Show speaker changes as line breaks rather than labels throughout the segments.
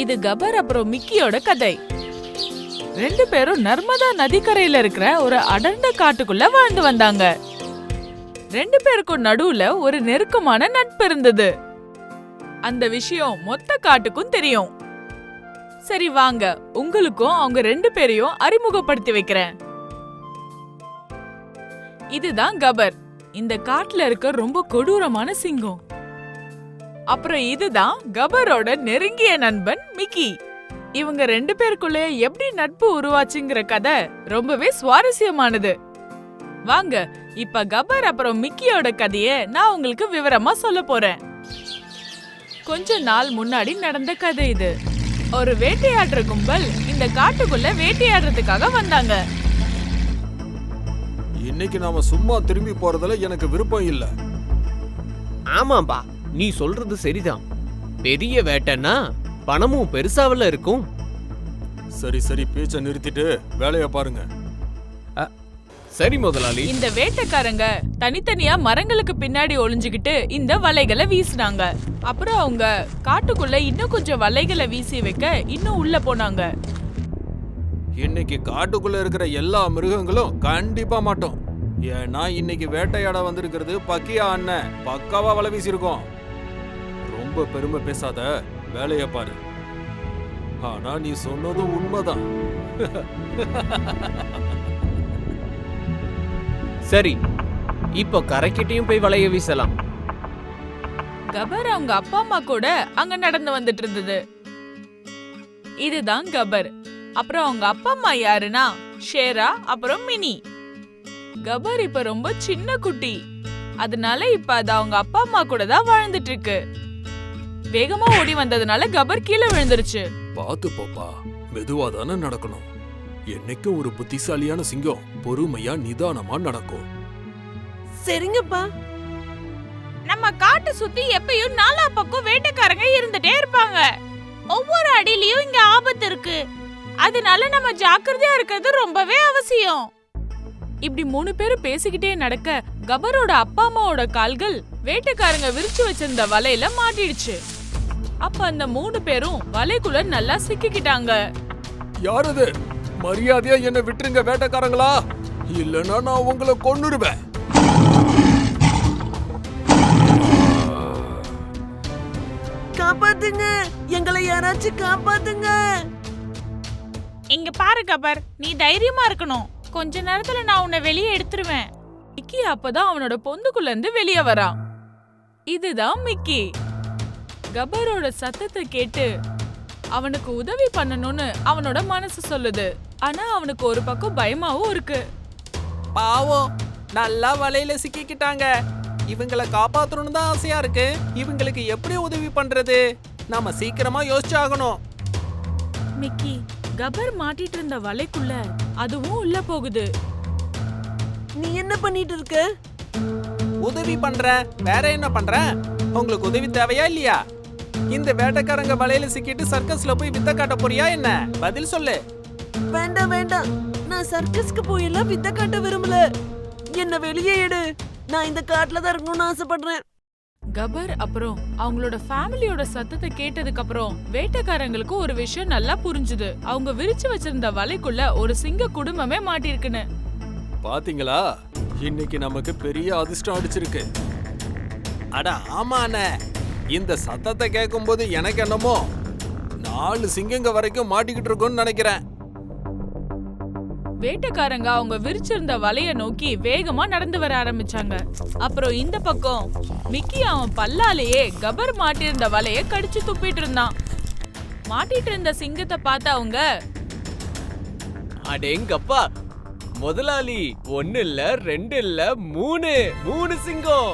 இது கபர் அப்புறம் மிக்கியோட கதை. ரெண்டு பேரும் நர்மதா நதிக்கரையில இருக்கிற ஒரு அடர்ந்த காட்டுக்குள்ள வாழ்ந்து வந்தாங்க. ரெண்டு பேருக்கும் நடுவுல ஒரு நெருக்கமான நட்பு இருந்தது. அந்த விஷயம் மொத்த காட்டுக்கும் தெரியும். சரி வாங்க, உங்களுக்கும் அவங்க ரெண்டு பேரையும் அறிமுகப்படுத்தி வைக்கிறேன். இதுதான் கபர், இந்த காட்டுல இருக்க ரொம்ப கொடூரமான சிங்கம். அப்புறம் இதுதான் கபரோட நெருங்கிய நண்பன் மிக்கி. இவங்க ரெண்டு பேருக்குள்ள எப்படி நட்பு உருவாச்சுங்கிற கதை ரொம்பவே சுவாரஸ்யமானது. வாங்க, இப்ப கபர் அப்புறம் மிக்கியோட கதைய நான் உங்களுக்கு விவரமா சொல்ல போறேன். கொஞ்ச நாள் முன்னாடி நடந்த கதை இது. ஒரு வேட்டையாடுற கும்பல் இந்த காட்டுக்குள்ள வேட்டையாடுறதுக்காக வந்தாங்க.
இன்னைக்கு நாம சும்மா திரும்பி போறதுல எனக்கு விருப்பம் இல்ல.
ஆமாம்பா, நீ சொல்றது சரிதான். பெரிய வேட்டைன்னா பணமும் பெருசாவல இருக்கும்.
சரி சரி, பேச்ச நிறுத்திட்டு வேலைய பாருங்க.
சரி முதலாளி.
இந்த வேட்டைக்காரங்க தனித்தனியா மரங்களுக்கு பின்னாடி ஒளிஞ்சுகிட்டு இந்த வலைகளை வீசினாங்க. அப்புறம் அவங்க காட்டுக்குள்ள இன்னும் கொஞ்சம் வலைகளை வீசி வைக்க இன்னும் உள்ள போனாங்க.
இன்னைக்கு காட்டுக்குள்ள இருக்கிற எல்லா மிருகங்களும் கண்டிப்பா மாட்டோம். ஏன்னா இன்னைக்கு வேட்டையாட வந்திருக்கிறது பக்கியா அண்ணன். பக்காவா வலை வீசிருக்கோம். ரொம்ப பெருமை பேசாத, வேலைய பாரு. ஆனா நீ சொன்னதும் உண்மைதான்.
சரி, இப்போ கரைக்கிட்டையும் போய் வலைய வீசலாம்.
கபர் அவங்க அப்பா அம்மா கூட அங்க நடந்து வந்துட்டு இருந்தது. இதுதான் கபர். அப்புறம் அவங்க அப்பா அம்மா யாருன்னா ஷேரா அப்புறம் மினி. கபர் இப்ப ரொம்ப சின்ன குட்டி, அதனால இப்ப அது அவங்க அப்பா அம்மா கூட தான் வாழ்ந்துட்டு இருக்கு. வேகமா ஓடி வந்ததுனால கபர் கீழே விழுந்துருச்சு.
பாத்து பாப்பா, மெதுவா தானே நடக்கணும். என்னைக்கும் ஒரு புத்திசாலியான சிங்கம் பொறுமையா நிதானமா நடக்கும்.
சரிங்கப்பா.
நம்ம காட்டு சுத்தி எப்பயும் நாலா பக்கம் வேட்டைக்காரங்க இருந்துட்டே இருப்பாங்க. ஒவ்வொரு அடியிலயும் இங்க ஆபத்து இருக்கு, அதனால நம்ம ஜாக்கிரதையா இருக்கிறது ரொம்பவே அவசியம். இப்படி மூணு பேரும் பேசிக்கிட்டே நடக்க கபரோட அப்பா அம்மாவோட கால்கள் வேட்டைக்காரங்க விரிச்சு வச்சிருந்த வலையில மாட்டிடுச்சு. அப்ப அந்த மூணு பேரும் வலைக்குள்ள நல்லா சிக்கிக்கிட்டாங்க.
யாரது? மரியாதையா என்ன விட்டுருங்க வேட்டைக்காரங்களா, இல்லனா நான் உங்களை கொன்னுருவேன்.
காப்பாத்துங்க, எங்களை யாராச்சும் காப்பாத்துங்க.
இங்க பாரு கபர், நீ தைரியமா இருக்கணும். கொஞ்ச நேரத்துல நான் உன்னை வெளியே எடுத்துருவேன். மிக்கி அப்பதான் அவனோட பொந்துக்குள்ள இருந்து வெளியே வரான். இதுதான் மிக்கி. கபரோட சத்தத்தை கேட்டு அவனுக்கு உதவி பண்ணணும்னு அவனோட மனசு சொல்லுது. ஆனா அவனுக்கு ஒரு பக்கம் பயமாவும் இருக்கு.
பாவம், நல்லா வலையில சிக்கிக்கிட்டாங்க. இவங்களை காப்பாத்தணும்னு தான் ஆசையா இருக்கு. இவங்களுக்கு எப்படி உதவி பண்றது? நாம சீக்கிரமா யோசிச்சாகணும்.
மிக்கி, கபர் மாட்டிட்டு இருந்த வலைக்குள்ள அதுவும் உள்ள போகுது.
நீ என்ன பண்ணிட்டு இருக்க?
உதவி பண்றேன், வேற என்ன பண்றேன்? உங்களுக்கு உதவி தேவையா இல்லையா? இந்த வேட்டைக்காரங்க வலையில சிக்கிட்டு சர்க்கஸ்ல போய் வித்த காட்ட போறியா என்ன? பதில் சொல்லு.
வேண்டாம் வேண்டாம், நான் சர்க்கஸ்க்கு போயெல்லாம் வித்த காட்ட விரும்பல. என்ன வெளியே எடு. நான் இந்த காட்டுல தான் இருக்கணும்னு ஆசைப்படுறேன்.
கபர் அப்புறம் அவங்களோட ஃபேமிலியோட சத்தத்தை கேட்டதுக்கு அப்புறம் வேட்டைக்காரங்களுக்கு ஒரு விஷயம் நல்லா புரிஞ்சுது. அவங்க விரிச்சு வச்சிருந்த வலைக்குள்ள ஒரு சிங்க குடும்பமே மாட்டிருக்குன்னு.
பாத்தீங்களா, இன்னைக்கு நமக்கு பெரிய அதிர்ஷ்டம் அடிச்சிருக்கு.
அட ஆமாண்ணே,
இந்த சத்தத்தை கேட்கும் போது எனக்கு என்னமோ 4 சிங்கங்க வரைக்கும் மாட்டிக்கிட்டு இருக்கும்னு நினைக்கிறேன்.
வேட்டைக்காரங்க அவங்க விரிச்சிருந்த வலைய நோக்கி வேகமா நடந்து வர ஆரம்பிச்சாங்க. அப்புறம் இந்த பக்கம் மிக்கி அவன் பல்லாலேயே கபர் மாட்டிருந்த வலைய கடிச்சு துப்பிட்டு இருந்தான். மாட்டிட்டு இருந்த சிங்கத்தை பார்த்த அவங்க,
அடேங்கப்பா முதலாளி, 1 இல்ல 2 இல்ல 3 சிங்கம்.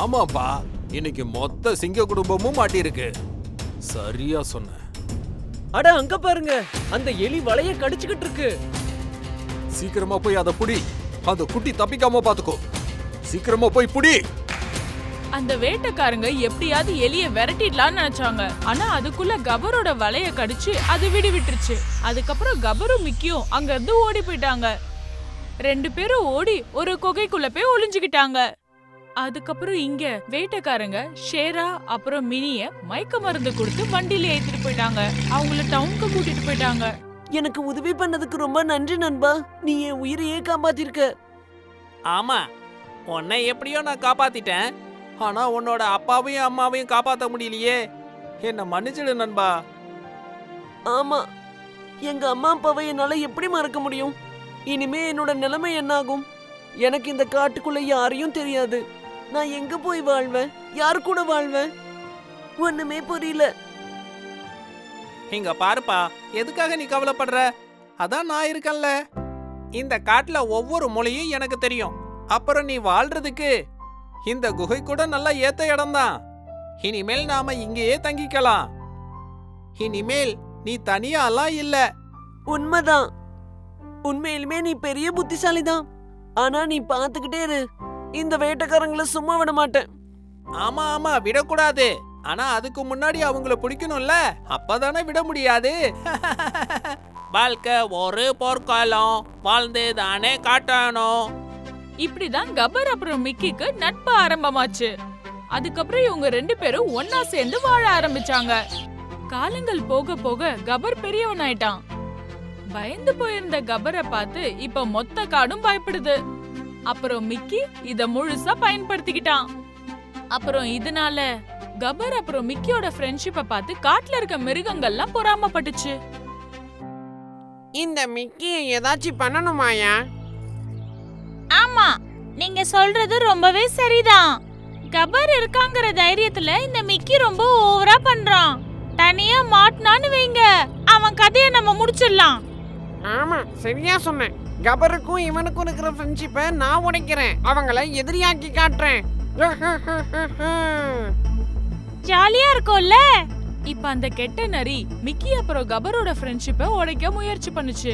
ஆமாப்பா, இன்னைக்கு மொத்த சிங்க குடும்பமும் மாட்டிருக்கு. சரியா சொன்ன.
அட அங்க பாருங்க, அந்த எலி வலைய கடிச்சுக்கிட்டு இருக்கு.
சீக்கிரமா போய் அதை புடி. அந்த குட்டி தப்பிக்காம பாத்துக்கோ. சீக்கிரமா போய் புடி.
அந்த வேட்டைக்காரங்க எப்படியாவது எலிய விரட்டிடலாம்னு நினைச்சாங்க. ஆனா அதுக்குள்ள கபரோட வலைய கடிச்சு அது விட்டுருச்சு. அதுக்கப்புறம் கபரும் மிக்கியும் அங்க இருந்து ஓடி போயிட்டாங்க. ரெண்டு பேரும் ஓடி ஒரு குகைக்குள்ள போய் ஒளிஞ்சுக்கிட்டாங்க. அதுக்கப்புறம் இங்க வேட்டைக்காரங்க ஷேரா அப்புறம் மினிய மயக்க மருந்து கொடுத்து வண்டியில ஏத்திட்டு போயிட்டாங்க. அவங்கள டவுனுக்கு கூட்டிட்டு போயிட்டாங்க.
எனக்கு உதவி பண்ணதுக்கு ரொம்ப நன்றி நண்பா. நீ என் உயிரையே காப்பாத்திருக்க.
ஆமா, உன்னை எப்படியோ நான் காப்பாத்திட்டேன். ஆனா உன்னோட அப்பாவையும் அம்மாவையும் காப்பாத்த முடியலையே. என்ன மன்னிச்சிடு நண்பா.
ஆமா, எங்க அம்மா அப்பாவை என்னால எப்படி மறக்க முடியும்? இனிமே என்னோட நிலைமை என்னாகும்? எனக்கு இந்த காட்டுக்குள்ள யாரையும் தெரியாது. நான் எங்க போய் வாழ்வேன்? யாரு கூட வாழ்வேன்? ஒண்ணுமே புரியல.
இங்க பாருப்பா, எதுக்காக நீ கவலைப்படுற? அதான் நான் இருக்கேன்ல. இந்த காட்டுல ஒவ்வொரு மூலையும் எனக்கு தெரியும். அப்புறம் நீ வாழ்றதுக்கு இந்த குகை கூட நல்லா ஏத்த இடம்தான். இனிமேல் நாம இங்கேயே தங்கிக்கலாம். இனிமேல் நீ தனியாலாம் இல்ல.
உண்மைதான். உண்மையிலுமே நீ பெரிய புத்திசாலிதான். ஆனா நீ பாத்துக்கிட்டே இரு. இந்த வேட்டைக்காரங்களை சும்மா விட மாட்டேன்.
ஆமா ஆமா, விடக்கூடாது. ஆனா அதுக்கு முன்னாடி அவங்கள பிடிக்கணும்ல, அப்பதானே விட முடியாது. வாழ்க்கை ஒரு போர்க்காலம், வாழ்ந்து தானே காட்டணும்.
இப்படிதான் கபர் அப்புறம் மிக்கிக்கு நட்பு ஆரம்பமாச்சு. அதுக்கப்புறம் இவங்க 2 பேரும் ஒன்னா சேர்ந்து வாழ ஆரம்பிச்சாங்க. காலங்கள் போக போக கபர் பெரியவனாயிட்டான். பயந்து போயிருந்த கபரை பார்த்து இப்ப மொத்த காடும் பயப்படுது. அப்புறம் மிக்கி இத முழுசா பயன்படுத்திக்கிட்டான். அப்புறம் இதனால கபர் அப்புறம் மிக்கியோட ஃப்ரெண்ட்ஷிப்பை பார்த்து காட்டுல இருக்க மிருகங்கள்லாம் பொறாமப்பட்டுச்சு.
இந்த மிக்கியை ஏதாச்சும் பண்ணணுமாயா?
ஆமா, நீங்க சொல்றது ரொம்பவே சரிதான். கபர் இருக்காங்கிற தைரியத்துல இந்த மிக்கி ரொம்ப ஓவரா பண்றான். தனியா மாட்டினான்னு வைங்க, அவன் கதையை நம்ம முடிச்சிடலாம்.
ஆமா, சரியா சொன்னேன். கபருக்கும் இவனுக்கும் இருக்கிற ஃப்ரெண்ட்ஷிப்பை நான் உடைக்கிறேன். அவங்கள எதிரியாக்கி காட்டுறேன்.
ஜாலியா இருக்கும்ல?
இப்ப அந்த கெட்ட நரி மிக்கி அப்புறம் கபரோட ஃப்ரெண்ட்ஷிப்பை உடைக்க முயற்சி பண்ணுச்சு.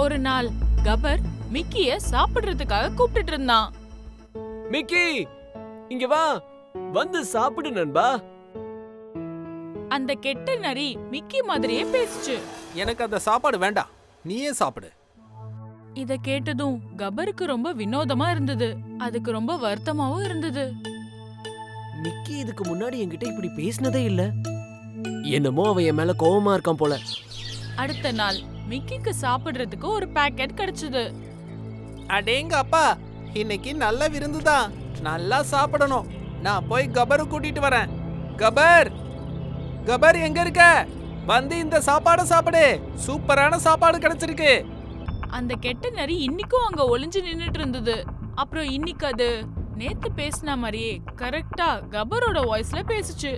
ஒரு நாள் கபர் மிக்கிய சாப்பிடுறதுக்காக கூப்பிட்டுட்டு இருந்தான்.
மிக்கி, இங்க வா, வந்து சாப்பிடு நண்பா.
அந்த கெட்ட நரி மிக்கி மாதிரியே பேசுச்சு.
எனக்கு அந்த சாப்பாடு வேண்டாம், நீயே சாப்பிடு.
இத கேட்டதும் கபருக்கு ரொம்ப வினோதமா இருந்தது. அதுக்கு ரொம்ப வருத்தமாவும் இருந்தது.
மிக்கி இதுக்கு முன்னாடி என்கிட்ட இப்படி பேசினதே இல்ல. என்னமோ அவன் என் மேல கோவமா இருக்கான் போல.
அடுத்த நாள் மிக்கிக்கு சாப்பிடுறதுக்கு ஒரு பாக்கெட் கிடைச்சது.
அடேங்க அப்பா, இன்னைக்கு நல்ல விருந்துதான். நல்லா சாப்பிடணும். நான் போய் கபரை கூட்டிட்டு வரேன். கபர், கபர் எங்க இருக்க? வந்து இந்த சாப்பாடு சாப்பிடு. சூப்பரான சாப்பாடு கிடைச்சிருக்கு.
அந்த கெட்ட நரி இன்னிக்கும் அங்க ஒளிஞ்சு நின்னுட்டு இருந்தது. அப்புறம் இன்னைக்கு அது நேத்து பேசின மாதிரியே கரெக்டா கபரோட வாய்ஸ்ல பேசுச்சு.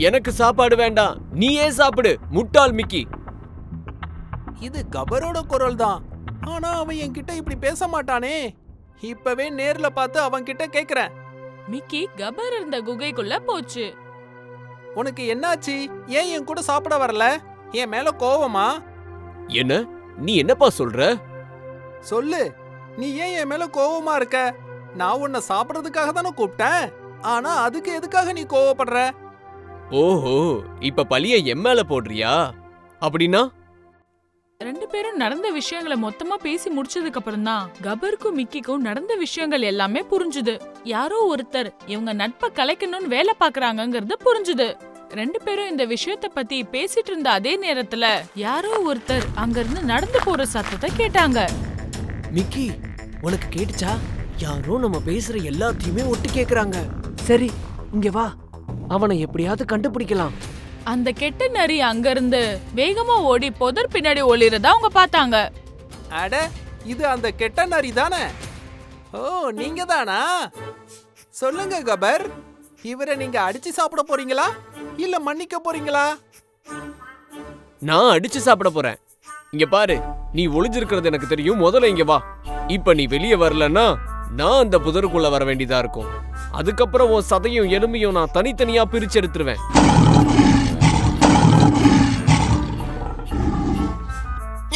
எனக்கு சாப்பாடு வேண்டாம், நீயே சாப்பிடு முட்டாள் மிக்கி.
இது கபரோட குரல் தான். ஆனா அவன் என்கிட்ட இப்படி பேச மாட்டானே. இப்பவே நேர்ல பார்த்து அவன் கிட்ட கேக்குறேன்.
மிக்கி கபர் இருந்த குகைக்குள்ள போச்சு.
உனக்கு என்னாச்சு? ஏன் என் கூட சாப்பிட வரல? என் மேல கோவமா?
என்ன நீ என்னப்பா சொல்ற?
சொல்லு, நீ ஏன் என் மேல கோவமா இருக்க? நான் உன்னை சாப்பிடுறதுக்காக தானே கூப்பிட்டேன். ஆனா அதுக்கு எதுக்காக நீ கோவப்படுற?
ஓஹோ, இப்ப பழிய என் மேல போடுறியா? அப்படின்னா
2 பேரும் நடந்த விஷயங்களை மொத்தமா பேசி முடிச்சதுக்கு அப்புறம் தான் கபருக்கும் மிக்கிக்கும் நடந்த விஷயங்கள் எல்லாமே புரிஞ்சுது. யாரோ ஒருத்தர் இவங்க நட்பை கலைக்கணும்னு வேலை பாக்குறாங்கங்கிறது புரிஞ்சுது. 2 பேரும் இந்த விஷயத்த பத்தி பேசிட்டு இருந்த அதே நேரத்துல யாரோ ஒருத்தர் அங்க இருந்து நடந்து போற சத்தத்தை கேட்டாங்க.
மிக்கி, உனக்கு கேட்டுச்சா? யாரோ நம்ம பேசுற எல்லாத்தையுமே ஒட்டு கேக்குறாங்க.
சரி, இங்க வா, அவனை எப்படியாவது கண்டுபிடிக்கலாம்.
அந்த கெட்ட நரி அங்க இருந்து வேகமா ஓடி புதர் பின்னாடி ஒளிறத அவங்க பார்த்தாங்க.
அட, இது அந்த கெட்ட நரி தானே? ஓ, நீங்க தானா? சொல்லுங்க கபர், இவரை நீங்க அடிச்சு சாப்பிட போறீங்களா இல்ல மன்னிக்க போறீங்களா?
நான் அடிச்சு சாப்பிட போறேன். இங்க பாரு, நீ ஒளிஞ்சிருக்கிறது எனக்கு தெரியும். முதல்ல இங்க வா. இப்ப நீ வெளியே வரலன்னா நான் அந்த புதருக்குள்ள வர வேண்டியதா இருக்கும். அதுக்கப்புறம் உன் சதையும் எலும்பையும் நான் தனித்தனியா பிரிச்சு எடுத்துருவேன்.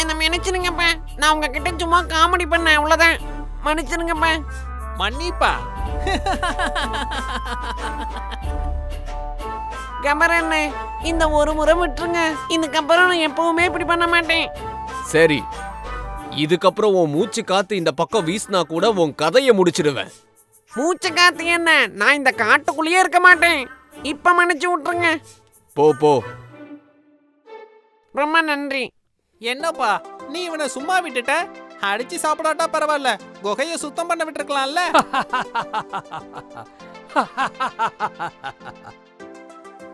என்ன மன்னிச்சிருங்கப்பா, நான் உங்ககிட்ட சும்மா காமெடி பண்ணேன், அவ்வளவுதான். மன்னிச்சிருங்கப்பா.
மன்னிப்பா?
கபர் என்ன, இந்த ஒரு முறை விட்டுருங்க. இதுக்கப்புறம் நான் எப்பவுமே இப்படி பண்ண மாட்டேன்.
சரி, இதுக்கப்புறம் உன் மூச்சு காத்து இந்த பக்கம் வீசினா கூட உன் கதையை முடிச்சிடுவேன்.
மூச்சு காத்து என்ன, நான் இந்த காட்டுக்குள்ளேயே இருக்க மாட்டேன். இப்ப மன்னிச்சு விட்டுருங்க.
போ போ.
ரொம்ப நன்றி.
என்னப்பா நீ இவனை சும்மா விட்டுட்ட? அடிச்சு சாப்பிடாட்டா பரவாயில்ல, குகையை சுத்தம் பண்ண விட்டுருக்கலாம்ல.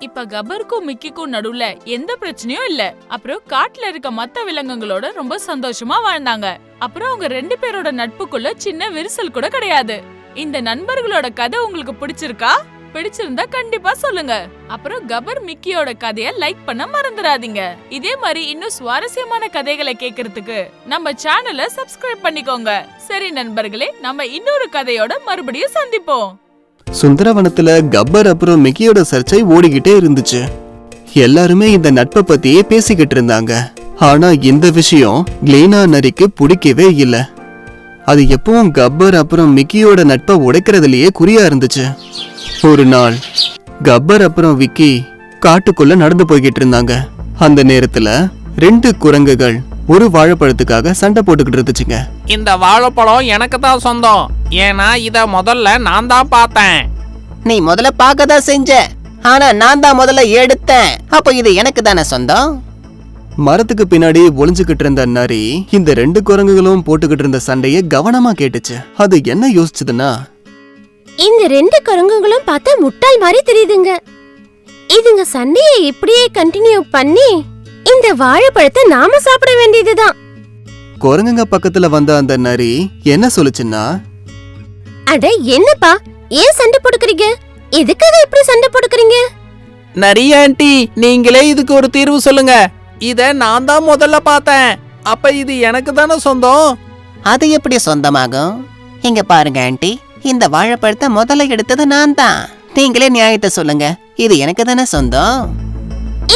இப்ப கபருக்கும் மிக்கிக்கும் நடுவுல எந்த பிரச்சனையும் இல்ல. அப்புறம் காட்டுல இருக்க மத்த விலங்குகளோட ரொம்ப சந்தோஷமா வாழ்ந்தாங்க. அப்புறம் அவங்க 2 பேரோட நட்புக்குள்ள சின்ன விரிசல் கூட கிடையாது. இந்த நண்பர்களோட கதை உங்களுக்கு பிடிச்சிருக்கா? பிடிச்சிருந்தா கண்டிப்பா சொல்லுங்க. அப்புறம் கபர் மிக்கியோட கதைய லைக் பண்ண மறந்துடாதீங்க. இதே மாதிரி இன்னும் சுவாரஸ்யமான கதைகளை கேட்கறதுக்கு நம்ம சேனலை சப்ஸ்கிரைப் பண்ணிக்கோங்க. சரி நண்பர்களே, நம்ம இன்னொரு கதையோட மறுபடியும் சந்திப்போம்.
சுந்தரவனத்துல கப்பர் அப்புறம் மிக்கியோட சர்ச்சை ஓடிக்கிட்டே இருந்துச்சு. எல்லாருமே இந்த நட்பை பத்தியே பேசிக்கிட்டு இருந்தாங்க. ஆனா இந்த விஷயம் கிளேனா நரிக்கு பிடிக்கவே இல்ல. அது எப்பவும் கப்பர் அப்புறம் மிக்கியோட நட்பை உடைக்கிறதுலயே குறியா இருந்துச்சு. ஒரு நாள் கப்பர் அப்புறம் விக்கி காட்டுக்குள்ள நடந்து போய்கிட்டு இருந்தாங்க. அந்த நேரத்துல 2 குரங்குகள் ஒரு வாழைப்பழத்துக்காக சண்டை போட்டுக்கிட்டு இருந்துச்சுங்க.
இந்த வாழைப்பழம் எனக்கு தான் சொந்தம், ஏன்னா இத முதல்ல நான் தான் பார்த்தேன்.
நீ முதல்ல பார்க்கதான் செஞ்ச, ஆனா நான் தான் முதல்ல எடுத்தேன். அப்போ இது எனக்கு தானே சொந்தம்.
மரத்துக்கு பின்னாடி ஒளிஞ்சுக்கிட்டு இருந்த நரி இந்த 2 குரங்குகளும் போட்டுக்கிட்டு இருந்த சண்டைய கவனமா கேட்டுச்சு. அது என்ன யோசிச்சுதுன்னா,
இந்த 2 குரங்குகளும் பார்த்தா முட்டாள் மாதிரி தெரியுதுங்க. இதுங்க சண்டையை இப்படியே கண்டினியூ பண்ணி இந்த வாழைப்பழத்தை நாம சாப்பிட வேண்டியதுதான்.
குரங்குங்க பக்கத்துல வந்த அந்த நரி என்ன சொல்லுச்சுன்னா,
அட என்னப்பா, ஏன் சண்டை போட்டுக்கிறீங்க? எதுக்காக இப்படி சண்டை போட்டுக்கிறீங்க?
நரி ஆண்டி, நீங்களே இதுக்கு ஒரு தீர்வு சொல்லுங்க. இத நான் தான் முதல்ல பார்த்தேன், அப்ப இது எனக்கு தானே சொந்தம்.
அது எப்படி சொந்தமாகும்? இங்க பாருங்க ஆண்டி, இந்த வாழைப்பழத்தை முதல்ல எடுத்தது நான் தான். நீங்களே நியாயத்தை சொல்லுங்க, இது எனக்கு தானே சொந்தம்.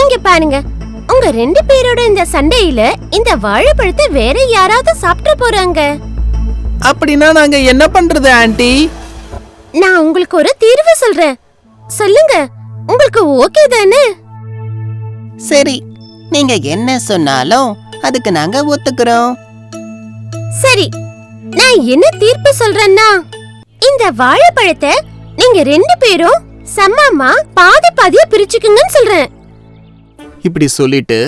இங்க பாருங்க, உங்க 2 பேரோட இந்த சண்டையில இந்த வாழைப்பழத்தை வேற யாராவது சாப்பிட போறாங்க.
அப்படின்னா நாங்க என்ன பண்றது ஆண்டி?
நான் உங்களுக்கு ஒரு தீர்வு சொல்றேன், சொல்லுங்க. உங்களுக்கு ஓகே தானே?
சரி, நீங்க என்ன சொன்னாலும் அதுக்கு நாங்க ஒத்துக்கிறோம்.
சரி, நான் என்ன தீர்ப்பு சொல்றேன்னா, இந்த வாழைப்பழத்தை நீங்க 2 பேரும் சமமா பாதி பாதியா பிரிச்சுக்குங்கன்னு சொல்றேன்.
இப்படி சொல்லிட்டு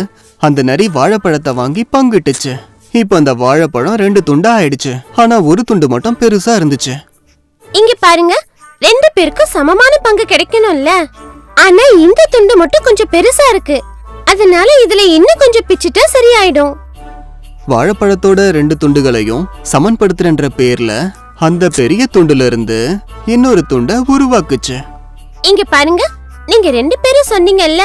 அந்த நரி வாழைப்பழத்தை வாங்கி பங்கிட்டுச்சு. இப்ப அந்த வாழைப்பழம் 2 துண்டா ஆயிடுச்சு. ஆனா ஒரு துண்டு மட்டும் பெருசா இருந்துச்சு.
இங்க பாருங்க, 2 பேருக்கும் சமமான பங்கு கிடைக்கணும்ல. ஆனா இந்த துண்டு மட்டும் கொஞ்சம் பெருசா இருக்கு. அதனால இதுல இன்னும் கொஞ்சம் பிச்சிட்டா சரியாயிடும்.
வாழைப்பழத்தோட 2 துண்டுகளையும் சமன்படுத்துறன்ற பேர்ல அந்த பெரிய துண்டுல இருந்து இன்னொரு துண்டை உருவாக்குச்சு.
இங்க பாருங்க, நீங்க 2 பேரும் சொன்னீங்கல்ல,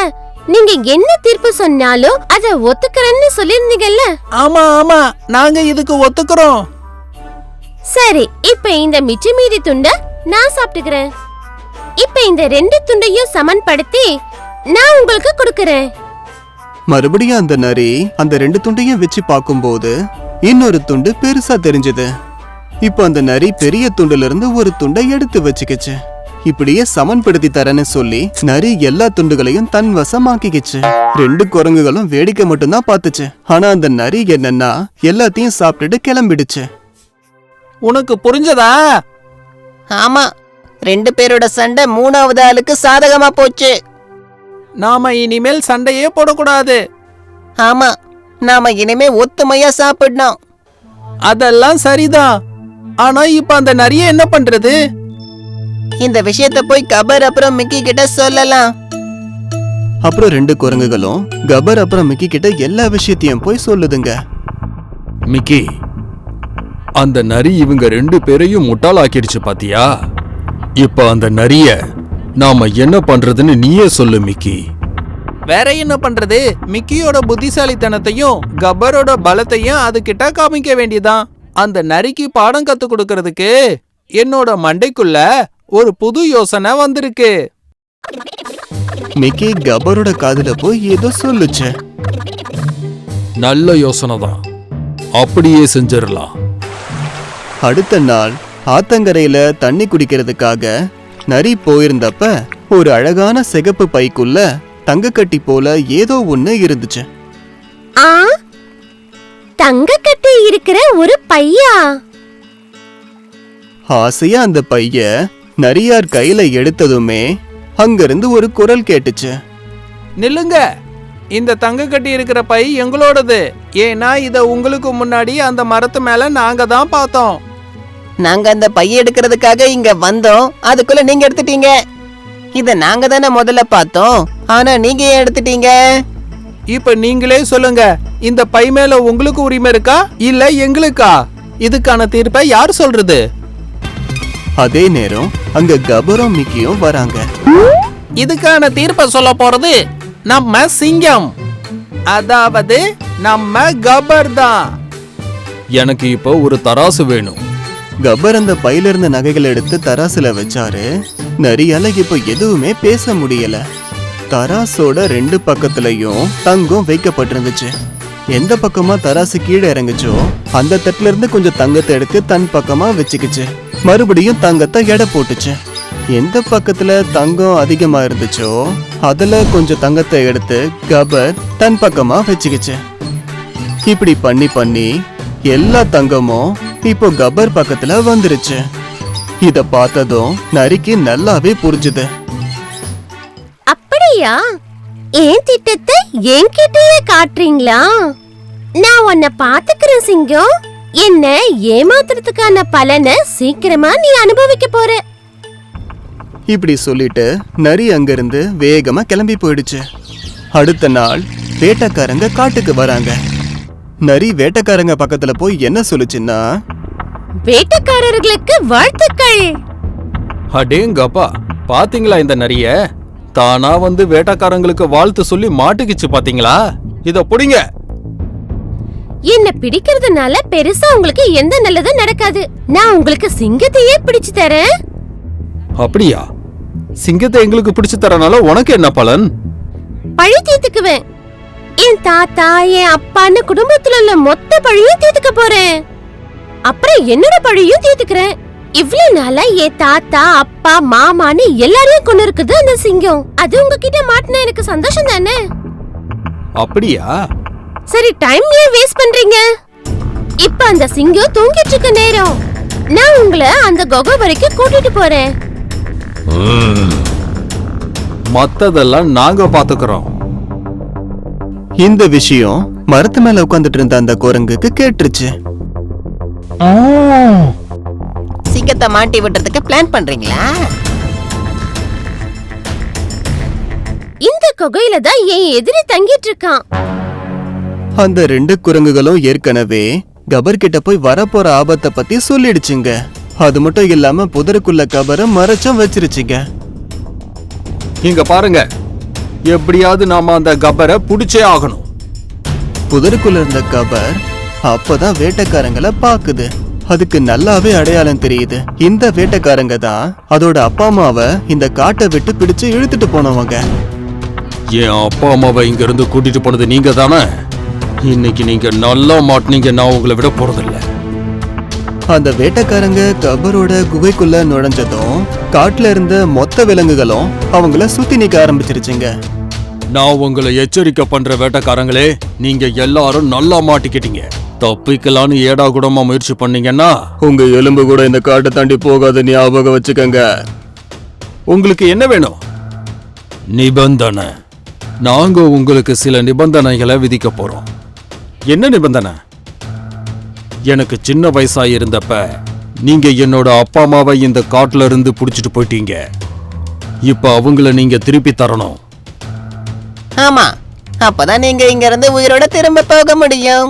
நீங்க என்ன தீர்ப்பு சொன்னாலும் அத ஒத்துக்கறேன்னு சொல்லிருந்தீங்கல்ல.
ஆமா ஆமா, நாங்க இதுக்கு ஒத்துக்கிறோம்.
சரி, இப்ப இந்த மிச்ச மீதி துண்ட நான் சாப்பிட்டுக்கிறேன். இப்ப இந்த 2 துண்டையும் சமன்படுத்தி நான் உங்களுக்கு கொடுக்கறேன்.
மறுபடியும் அந்த நரி அந்த 2 துண்டையும் வச்சு பார்க்கும்போது இன்னொரு துண்டு பெருசா தெரிஞ்சது. இப்ப அந்த நரி பெரிய துண்டுல இருந்து ஒரு துண்டை எடுத்து வச்சுக்கிச்சு. இப்படியே சமன்படுத்தி தரேன்னு சொல்லி நரி எல்லா துண்டுகளையும் தன் வசமாக்கிக்கிச்சு. 2 குரங்குகளும் வேடிக்கை மட்டும்தான் பார்த்துச்சு. ஆனா அந்த நரி என்னன்னா எல்லாத்தையும் சாப்பிட்டுட்டு கிளம்பிடுச்சு.
உனக்கு புரிஞ்சதா?
ஆமா, 2 பேரோட சண்டை 3வது ஆளுக்கு சாதகமா போச்சு.
நாம இனிமேல் சண்டையே போடக்கூடாது.
ஆமா, நாம இனிமே ஒத்துமையா சாப்பிடணும்.
அதெல்லாம் சரிதான், ஆனா இப்ப அந்த நரிய என்ன பண்றது?
இந்த விஷயத்த போய் கபர் அப்புறம் மிக்கி கிட்ட சொல்லலாம்.
அப்புறம் 2 குரங்குகளும் கபர் அப்புறம் மிக்கி கிட்ட எல்லா விஷயத்தையும் போய் சொல்லுதுங்க.
மிக்கி, அந்த நரி இவங்க 2 பேரையும் முட்டாளாக்கிடுச்சு பாத்தியா? இப்ப அந்த நரிய நாம என்ன பண்றதுன்னு நீயே சொல்லு மிக்கி.
வேற என்ன பண்றது? மிக்கியோட புத்திசாலித்தனத்தையும் கபரோட பலத்தையும் அது கிட்ட காமிக்க வேண்டியதான். அந்த நரிக்கு பாடம் கத்து கொடுக்கறதுக்கு என்னோட மண்டைக்குள்ள ஒரு புது யோசனை வந்திருக்கு.
மிக்கி கபரோட காதுல போய் ஏதோ சொல்லுச்சு.
நல்ல யோசனை தான், அப்படியே செஞ்சிடலாம்.
அடுத்த நாள் ஆத்தங்கரையில தண்ணி குடிக்கிறதுக்காக நரி போயிருந்தப்ப ஒரு அழகான சிகப்பு பைக்குள்ள தங்கக்கட்டி போல ஏதோ ஒண்ணு இருந்துச்சு.
ஆ, தங்க கட்டி இருக்கிற ஒரு பையா?
ஆசையா அந்த பைய நரியார் கையில எடுத்ததுமே அங்கிருந்து ஒரு குரல் கேட்டுச்சு.
நில்லுங்க, இந்த தங்க கட்டி இருக்கிற பை எங்களோடது. ஏன்னா இத உங்களுக்கு முன்னாடி அந்த மரத்து மேல நாங்க தான் பார்த்தோம்.
நாங்க அந்த பைய எடுக்கிறதுக்காக இங்க வந்தோம், அதுக்குள்ள நீங்க எடுத்துட்டீங்க. இத நாங்க தானே முதல்ல பார்த்தோம், ஆனா நீங்க ஏன் எடுத்துட்டீங்க?
இப்ப நீங்களே சொல்லுங்க, இந்த பை மேல உங்களுக்கு உரிமை இருக்கா இல்ல எங்களுக்கா? இதுக்கான தீர்ப்பை யார் சொல்றது?
அதே நேரம் அங்க கபரும் மிக்கியும் வராங்க.
இதுக்கான தீர்ப்பை சொல்ல போறது நம்ம சிங்கம், அதாவது நம்ம கபர் தான்.
எனக்கு இப்போ ஒரு தராசு வேணும்.
கபர் அந்த பையில இருந்த நகைகளை எடுத்து தராசுல வச்சாரு. நரியால இப்ப எதுவுமே பேச முடியல. தராசோட 2 பக்கத்துலயும் தங்கம் வைக்கப்பட்டிருந்துச்சு. எந்த பக்கமா தராசு கீழே இறங்குச்சோ அந்த தட்டுல இருந்து கொஞ்சம் தங்கத்தை எடுத்து தன் பக்கமா வச்சுக்கிச்சு. மறுபடியும் தங்கத்தை எடை போட்டுச்சு. எந்த பக்கத்துல தங்கம் அதிகமா இருந்துச்சோ அதுல கொஞ்சம் தங்கத்தை எடுத்து கபர் தன் பக்கமா வச்சுக்கிச்சு. இப்படி பண்ணி பண்ணி எல்லா தங்கமும் இப்போ கபர் பக்கத்துல வந்துருச்சு. இத பார்த்ததும் நரிக்கு நல்லாவே புரிஞ்சுது.
அப்படியா? ஏன் திட்டத்தை என்கிட்டயே காட்டுறீங்களா? நான் உன்னை பாத்துக்கிறேன் சிங்கம். என்ன ஏமாத்துறதுக்கான பலனை சீக்கிரமா நீ அனுபவிக்க போற.
இப்படி சொல்லிட்டு நரி அங்கிருந்து வேகமா கிளம்பி போயிடுச்சு. அடுத்த நாள் வேட்டைக்காரங்க காட்டுக்கு வராங்க. நரி வேட்டைக்காரங்க பக்கத்துல போய் என்ன சொல்லுச்சுன்னா,
வேட்டைக்காரர்களுக்கு வாழ்த்துக்கள்.
அடேங்கப்பா, பாத்தீங்களா இந்த நரிய? தானா வந்து வேட்டைக்காரங்களுக்கு வாழ்த்து சொல்லி மாட்டுக்குச்சு பாத்தீங்களா? இத புடிங்க.
என்ன பிடிக்கிறதுனால பெருசா உங்களுக்கு எந்த நல்லதும் நடக்காது. நான் உங்களுக்கு சிங்கத்தையே பிடிச்சு தரேன்.
அப்படியா? சிங்கத்தை எங்களுக்கு பிடிச்சு தரனால உனக்கு என்ன பலன்?
பழி தீர்த்துக்குவேன். என் தாத்தா, என் அப்பான்னு குடும்பத்துல உள்ள மொத்த பழியும் தீர்த்துக்க போறேன். அப்புறம் என்னோட பழியும் தீர்த்துக்கிறேன். இவ்வளவு நாளா என் தாத்தா, அப்பா, மாமான்னு எல்லாரையும் கொண்டு இருக்குது அந்த சிங்கம். அது உங்ககிட்ட மாட்டினா எனக்கு சந்தோஷம் தானே?
அப்படியா?
சரி, டைம் ஏன் வேஸ்ட் பண்றீங்க? இப்ப அந்த சிங்கம் தூங்கிட்டு இருக்க நேரம். நான் உங்களை அந்த குகை வரைக்கும் கூட்டிட்டு போறேன்.
மத்ததெல்லாம் நாங்க பாத்துக்கிறோம்.
இந்த விஷயம் மரத்து மேல உட்கார்ந்துட்டு இருந்த அந்த குரங்குக்கு கேட்டுருச்சு.
சிங்கத்தை மாட்டி விடுறதுக்கு பிளான் பண்றீங்களா?
இந்த குகையில தான் என் எதிரி தங்கிட்டு இருக்கான்.
அந்த 2 குரங்குகளும் ஏற்கனவே கபர் கிட்ட போய் வரப்போற ஆபத்தை பத்தி சொல்லிடுச்சுங்க. அது மட்டும் இல்லாம புதருக்குள்ள கபரை மறைச்சும் வச்சிருச்சுங்க.
இங்க பாருங்க, எப்படியாவது நாம அந்த கபரை புடிச்சே ஆகணும்.
புதருக்குள்ள இருந்த கபர் அப்பதான் வேட்டைக்காரங்களை பாக்குது. அதுக்கு நல்லாவே அடையாளம் தெரியுது. இந்த வேட்டைக்காரங்க தான் அதோட அப்பா அம்மாவை இந்த காட்டை விட்டு பிடிச்சு இழுத்துட்டு போனவங்க.
என் அப்பா அம்மாவை இங்க இருந்து கூட்டிட்டு போனது நீங்க தானே? இன்னைக்கு நீங்க நல்லா மாட்டினீங்க. நான் உங்களை விட போறதில்ல.
அந்த வேட்டைக்காரங்க கபரோட குகைக்குள்ள நுழைஞ்சதும் காட்டுல இருந்த மொத்த விலங்குகளும் அவங்கள சுத்தி நிக்க ஆரம்பிச்சிருச்சுங்க.
நான் உங்களை எச்சரிக்கை பண்ற வேட்டைக்காரங்களே, நீங்க எல்லாரும் நல்லா மாட்டிக்கிட்டீங்க. தப்பிக்கலான்னு ஏடா கூடமா முயற்சி பண்ணீங்கன்னா
உங்க எலும்பு கூட இந்த காட்டை தாண்டி போகாத ஞாபகம் வச்சுக்கங்க.
உங்களுக்கு என்ன வேணும்? நிபந்தனை. நாங்க உங்களுக்கு சில நிபந்தனைகளை விதிக்க போறோம். என்ன நிபந்தனை? எனக்கு சின்ன வயசா இருந்தப்ப நீங்க என்னோட அப்பா அம்மாவை இந்த காட்டுல இருந்து புடிச்சிட்டு போயிட்டீங்க. இப்ப அவங்கள நீங்க திருப்பி தரணும்.
ஆமா, அப்பதான் நீங்க இங்க இருந்து உயிரோட திரும்ப போக முடியும்.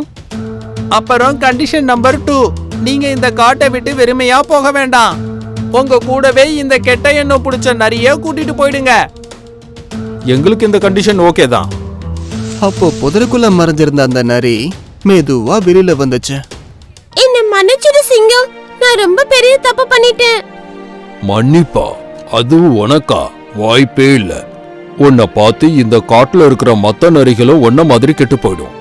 அப்புறம் கண்டிஷன் நம்பர் 2, நீங்க இந்த காட்டை விட்டு வெறுமையா போக வேண்டாம். உங்க கூடவே இந்த கெட்ட எண்ணம் பிடிச்ச நரிய கூட்டிட்டு போயிடுங்க.
எங்களுக்கு இந்த கண்டிஷன் ஓகே தான்.
அப்போ புதருக்குள்ள மறைஞ்சிருந்த அந்த நரி மெதுவா வெளியில வந்துச்சு.
என்ன மன்னிச்சிடு சிங்கம், நான் ரொம்ப பெரிய தப்பு பண்ணிட்டேன்.
மன்னிப்பா? அதுவும் உனக்கா? வாய்ப்பே இல்ல. உன்னை பார்த்து இந்த காட்டுல இருக்கிற மத்த நரிகளும் ஒன்ன மாதிரி கெட்டு போயிடும்.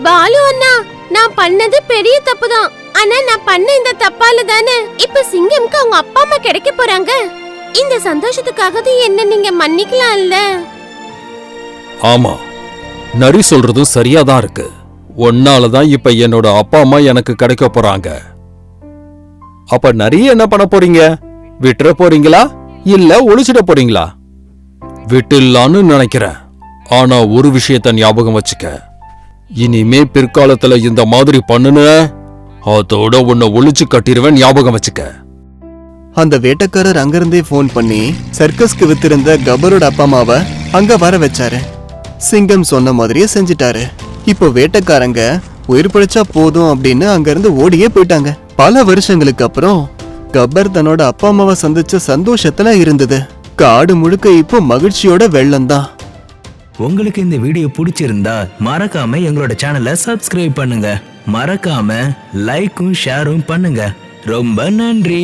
பாலு அண்ணா, நான் பண்ணது பெரிய தப்பு தான். ஆனா நான் பண்ண இந்த தப்பால தானே இப்ப சிங்கம்க்கு அவங்க அப்பா அம்மா கிடைக்க போறாங்க. இந்த சந்தோஷத்துக்காக என்ன நீங்க மன்னிக்கலாம்ல?
ஆமா, நரி சொல்றதும் சரியாதான் இருக்கு. ஒன்னாலதான் இப்ப என்னோட அப்பா அம்மா எனக்கு கிடைக்க போறாங்க. அப்ப நிறைய என்ன பண்ண போறீங்க? விட்டுற போறீங்களா இல்ல ஒளிச்சிட போறீங்களா? விட்டுலான்னு நினைக்கிறேன். ஆனா ஒரு விஷயத்த ஞாபகம் வச்சுக்க, இனிமே பிற்காலத்துல இந்த மாதிரி பண்ணுன அதோட உன்னை ஒளிச்சு கட்டிடுவேன், ஞாபகம் வச்சுக்க.
அந்த வேட்டைக்காரர் அங்கிருந்தே ஃபோன் பண்ணி சர்க்கஸ்க்கு வித்திருந்த கபரோட அப்பா அம்மாவை அங்க வர வச்சாரு. சிங்கம் சொன்ன மாதிரியே செஞ்சிட்டாரு. இப்போ வேட்டைக்காரங்க உயிர் பிழைச்சா போதும் அப்படின்னு அங்கிருந்து ஓடியே போயிட்டாங்க. பல வருஷங்களுக்கு அப்புறம் கபர் தன்னோட அப்பா அம்மாவை சந்திச்ச சந்தோஷத்துல இருந்தது. காடு முழுக்க இப்போ மகிழ்ச்சியோட வெள்ளம்தான்.
உங்களுக்கு இந்த வீடியோ பிடிச்சிருந்தா மறக்காம எங்களோட சேனலை சப்ஸ்கிரைப் பண்ணுங்க. மறக்காம லைக்கும் ஷேரும் பண்ணுங்க. ரொம்ப நன்றி.